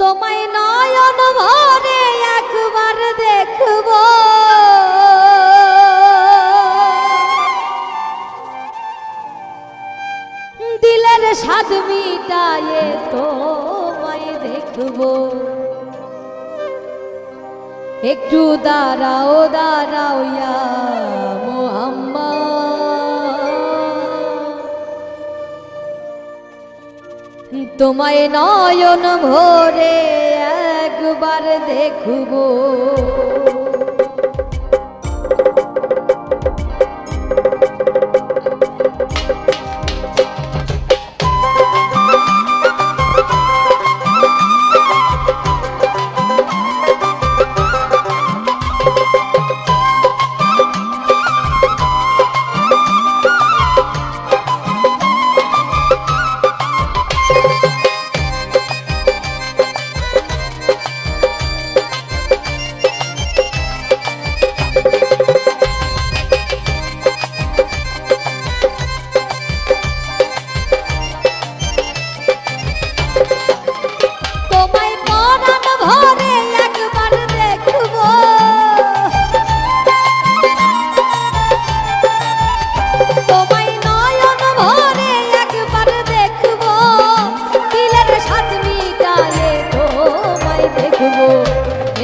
তোমায় নয়ন ভরে একবার দেখব, দিলের স্বাদ মিটায়ে তোমায় দেখব। একটু দাঁড়াও দাঁড়াও ইয়া মুহাম্মদ, তোমায় নয়ন ভরে একবার দেখব।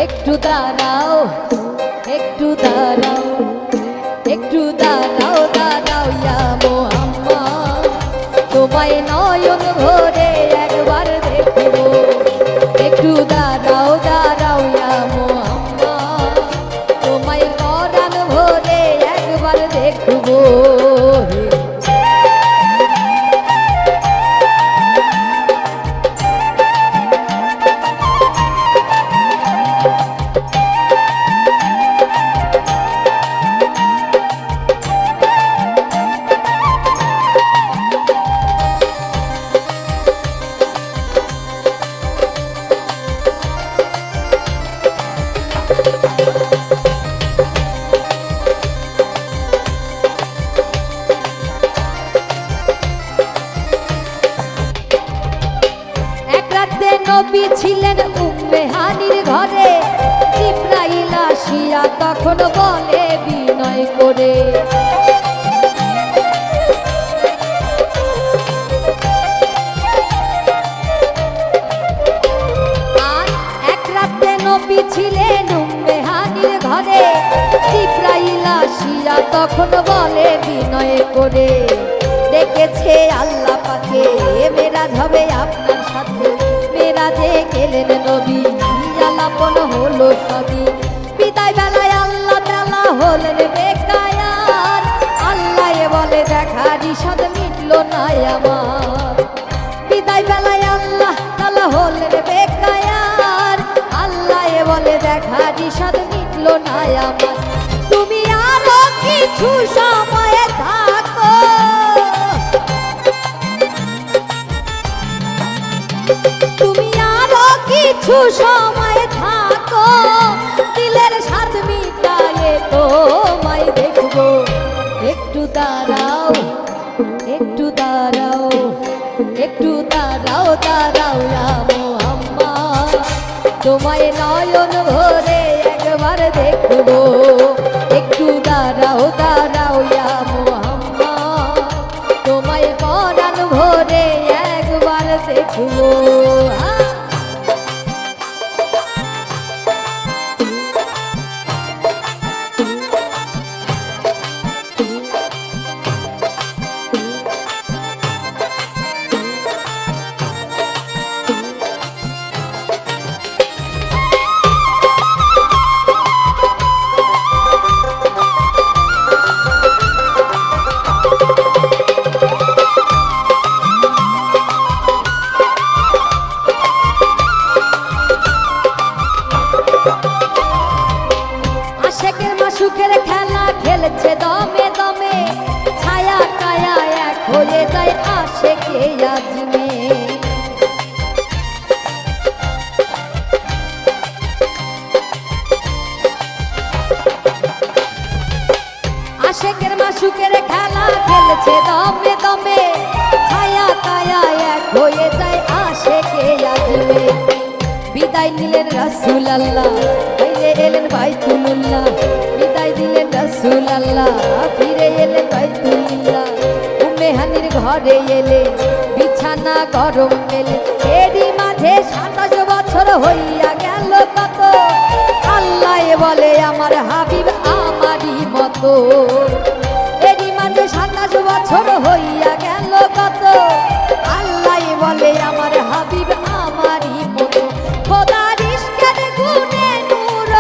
একটু দাঁড়াও একটু দাঁড়াও একটু দাঁড়াও দাঁড়াও ইয়া মুহাম্মদ, তোমায় নয়ন ভরে একবার দেখব। একটু দাঁড়াও দাঁড়াও ইয়া মুহাম্মদ, তোমায় পরাণ ভরে একবার দেখব। নবী ছিলেন উম্মে হানির ঘরে, জিবরাইল আসিয়া তখন বলে বিনয় করে, আর এক রাতে নবী ছিলেন উম্মে হানির ঘরে, জিবরাইল আসিয়া তখন বলে বিনয় করে, ডেকেছে আল্লাহ পাকে মেরাজ হবে আপনার সাথে। মেরাজে গেলেন নবী, আলাপন হলো সবই, বিদায় বেলায় আল্লাহ তাআলা হলেন বেকায়ার। আল্লাহ বলে দেখার ইশাদ মিটলো না আমার, বিদায় বেলায় আল্লাহ তাআলা হলেন বেকায়ার। আল্লাহ বলে দেখার ইশাদ মিটলো না আমার, তুমি আরো কিছু সময় থাকো, তুমি আরো কিছু সময় থাকো, দিলের স্বাদ মিটায়ে তোমায় দেখব। একটু দাঁড়াও একটু দাঁড়াও একটু দাঁড়াও দাঁড়াও ইয়া মুহাম্মদ, তোমায় নয়ন ভরে একবার দেখব। একটু দাঁড়াও দাঁড়াও ইয়া মুহাম্মদ, তোমায় পরাণ ভরে একবার দেখব। সুখের খেলা খেলছে দমে দমে, ছায়া কায়া এক হয়ে যায় আশেকে আজমে। আশেকের মাসুকের খেলা খেলছে দমে দমে, ছায়া কায়া এক হয়ে যায় আশেকে আজমে। বিদায় নিলেন রাসূল আল্লাহ, ফিরে এলেন বাইতুল্লাহ। বিদায় দিলেন রাসূল আল্লাহ, ফিরে এলেন বাইতুল্লাহ। উম্মে হানির ঘরে এলে বিছানা গরম পেলে, এরই মাঝে 27 বছর হইয়া গেল কত। আল্লাহ বলে আমার হাবিব আমারই মতো, এরই মাঝে 27 বছর হইয়া গেল কত। আল্লাহ বলে আমার হাবিব আমারই মতো। খোদার ইশকের গুণে নূর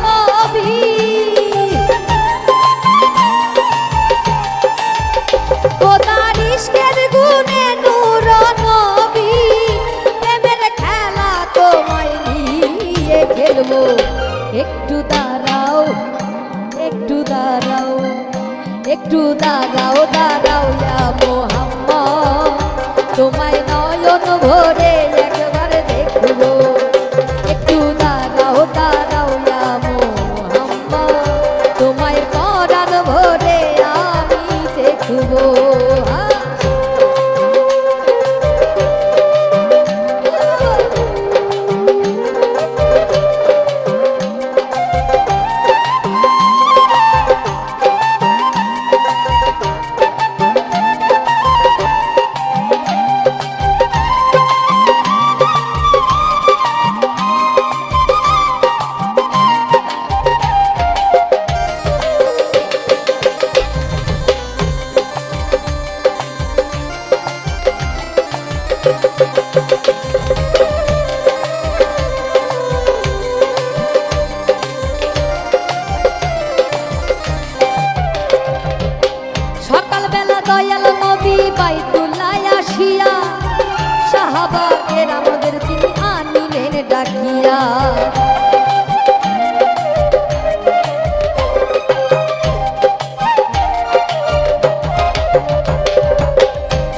নবী, খোদার ইশকের গুণে নূর নবী। প্রেমের খেলা তোমায় নিয়ে খেলবো, একটু দাঁড়াও, একটু দাঁড়াও, একটু দাঁড়াও, দাঁড়াও ইয়া মুহাম্মদ, তোমায় নয়ন ভরে একবার দেখবো। একটু দাঁড়াও, দাঁড়াও ইয়া মুহাম্মদ, তোমায় পরাণ ভরে আমি দেখবো। সকালবেলা দয়াল নবী বাইতুল্লাহ আসিয়া, সাহাবা কেরামদের তিনি আনিলেন ডাকিয়া।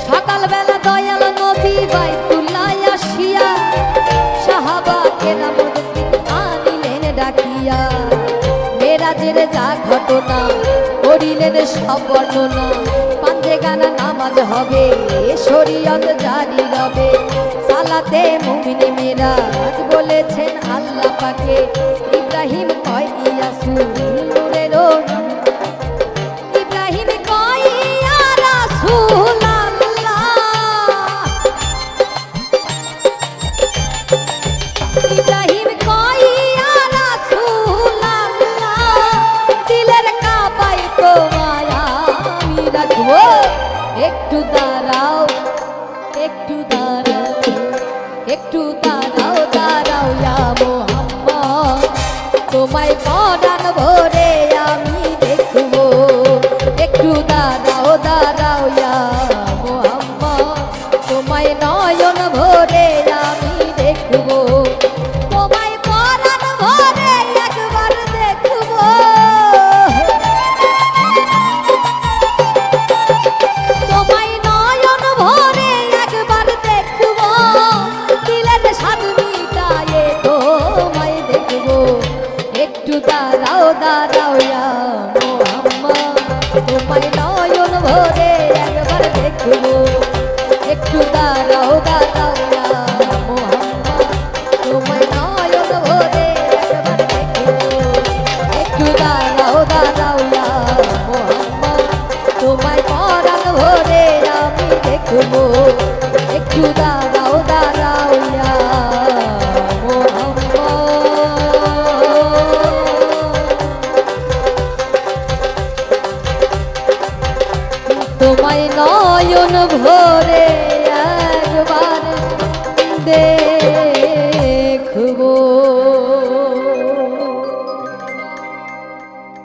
সকালবেলা দয়াল নবী বাইতুল্লাহ আসিয়া, সাহাবা কেরামদের তিনি আনিলেন ডাকিয়া। মেরাজের যা ঘটনা করিলেন সব বর্ণনা, পাঞ্জে গানা নামাজ হবে, শরীয়ত জারি রবে। সালাতে মুমিনে মেরাজ বলেছেন আল্লাহ পাকে, ইব্রাহিম কয় ইয়াসুল নূরের, ইব্রাহিম কয় ইয়া রাসূল আল্লাহ, ইব্রাহিম কয় ইয়া রাসূল আল্লাহ, দিলের কাবায় তোমায় আমি রাখবো। একটু দাঁড়াও, একটু দাঁড়াও, একটু দাঁড়াও, দাঁড়াও ইয়া মুহাম্মদ, তোমায় পরাণ ভরে আমি দেখবো। একটু দাঁড়াও, দাঁড়াও ইয়া মুহাম্মদ, তোমায় নয়ন ভরে আমি দেখবো। তোমায় পরাণ ভরে একবার দেখবো, তোমায় নয়ন ভরে একবার দেখবো। দিলের স্বাদ মিটায়ে তোমায় দেখবো। একটু দাঁড়াও, দাঁড়াও ইয়া মুহাম্মদ, তোমায় নয়ন ভরে একবার দেখবো। একটু দাঁড়াও, দাঁড়াও ইয়া মুহাম্মদ, তোমায় নয়ন ভরে একবার দেখবো। একটু দাঁড়াও, দাঁড়াও ইয়া মুহাম্মদ, তোমায় পরাণ ভরে আমি দেখবো। একটু দাঁড়াও, দাঁড়াও ইয়া মুহাম্মদ, তোমায় নয়ন ভরে একবার দেখ।